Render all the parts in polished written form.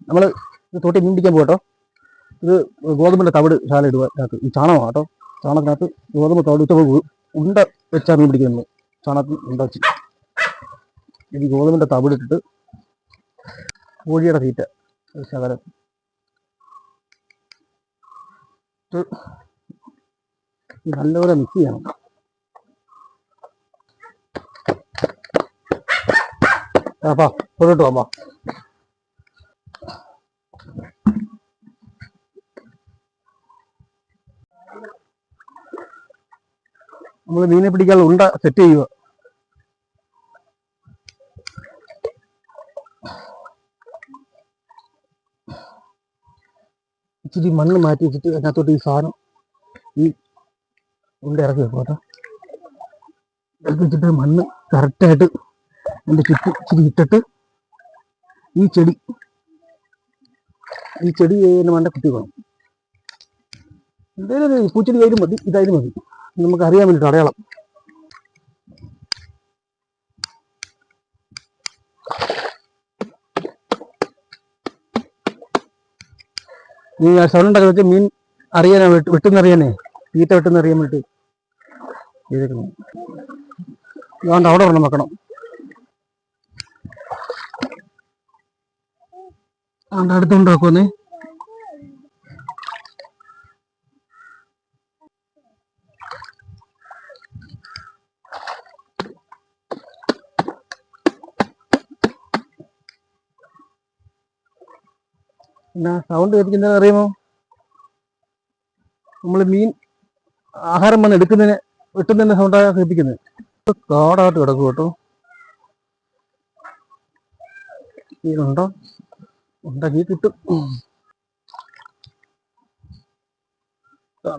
നമ്മൾ തോട്ടി മീൻ പിടിക്കാൻ പോകട്ടോ. ഇത് ഗോതമ്പിൻ്റെ തവിട് ശാല ഇടുക അതിനകത്ത്. ഈ ചാണകമാണ് കേട്ടോ. ചാണകത്തിനകത്ത് ഗോതമ്പ് തവിട് ഇട്ട് ഉണ്ട വെച്ചാൽ മീൻ പിടിക്കുന്നത്. ചാണകത്തിൽ ഉണ്ട വെച്ച് ഈ ഗോതമ്പിൻ്റെ തവിടിട്ടിട്ട് കോഴിയുടെ തീറ്റ ശകലം നല്ലപോലെ മിക്സ് ചെയ്യണം. അപ്പാ പോയിട്ട് വാ. നമ്മൾ മീനെ പിടിക്കാൻ ഉണ്ട സെറ്റ് ചെയ്യുക. ഇച്ചിരി മണ്ണ് മാറ്റി വെച്ചിട്ട് അതിനകത്തോട്ട് ഈ സാധനം ഈ ഉണ്ട ഇറക്കി വെക്കും കേട്ടോ. ഇറക്കി വെച്ചിട്ട് മണ്ണ് കറക്റ്റായിട്ട് അതിൻ്റെ ചുറ്റും ഇച്ചിരി ഇട്ടിട്ട് ഈ ചെടി മണ്ട കുത്തി വേണം. എന്തായാലും പൂച്ചെടി ആയാലും മതി, ഇതായാലും മതി, നമുക്ക് അറിയാൻ വേണ്ടിയിട്ട് അടയാളം. നീ ആ സൗണ്ട് ഉണ്ടാക്കി വെച്ചാൽ മീൻ അറിയാനാ വെട്ടുന്നറിയാനേ, തീറ്റ വെട്ടുന്നറിയാൻ വേണ്ടിയിട്ട് ചെയ്തേക്കണം. അതുകൊണ്ട് അവിടെ ഒരെണ്ണം വെക്കണം. അതുകൊണ്ട് അടുത്തുകൊണ്ട് വെക്കുമെന്നേ. പിന്നെ സൗണ്ട് കേൾപ്പിക്കുന്നത് അറിയുമോ? നമ്മൾ മീൻ ആഹാരം വന്ന് എടുക്കുന്നതിന് വെട്ടുന്നതിൻ്റെ സൗണ്ടാണ് കേൾപ്പിക്കുന്നത്. കാടായിട്ട് കിടക്കും കേട്ടോ. മീനുണ്ടോ? ഉണ്ടാക്കി കിട്ടും.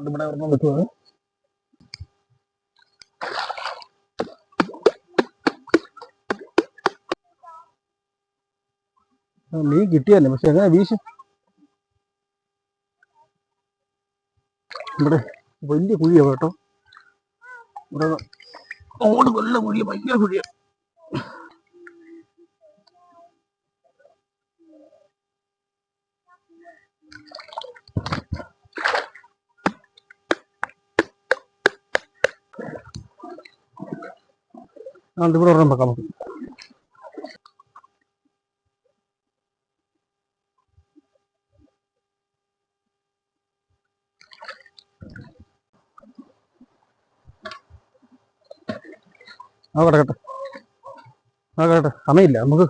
ഇവിടെ ഒരെണ്ണം വെക്കുന്നത്. മീൻ കിട്ടിയല്ലേ, പക്ഷെ എങ്ങനെ വീശും? ഇവിടെ വലിയ കുഴിയാണ് കേട്ടോ. ഇവിടെ ഓട് കൊല്ല കുഴിയ, ഭയങ്കര കുഴിയ. ഇവിടെ ഒരെണ്ണം വെക്കാം നമുക്ക്. കിടക്കട്ടെ സമയമില്ല നമുക്ക്.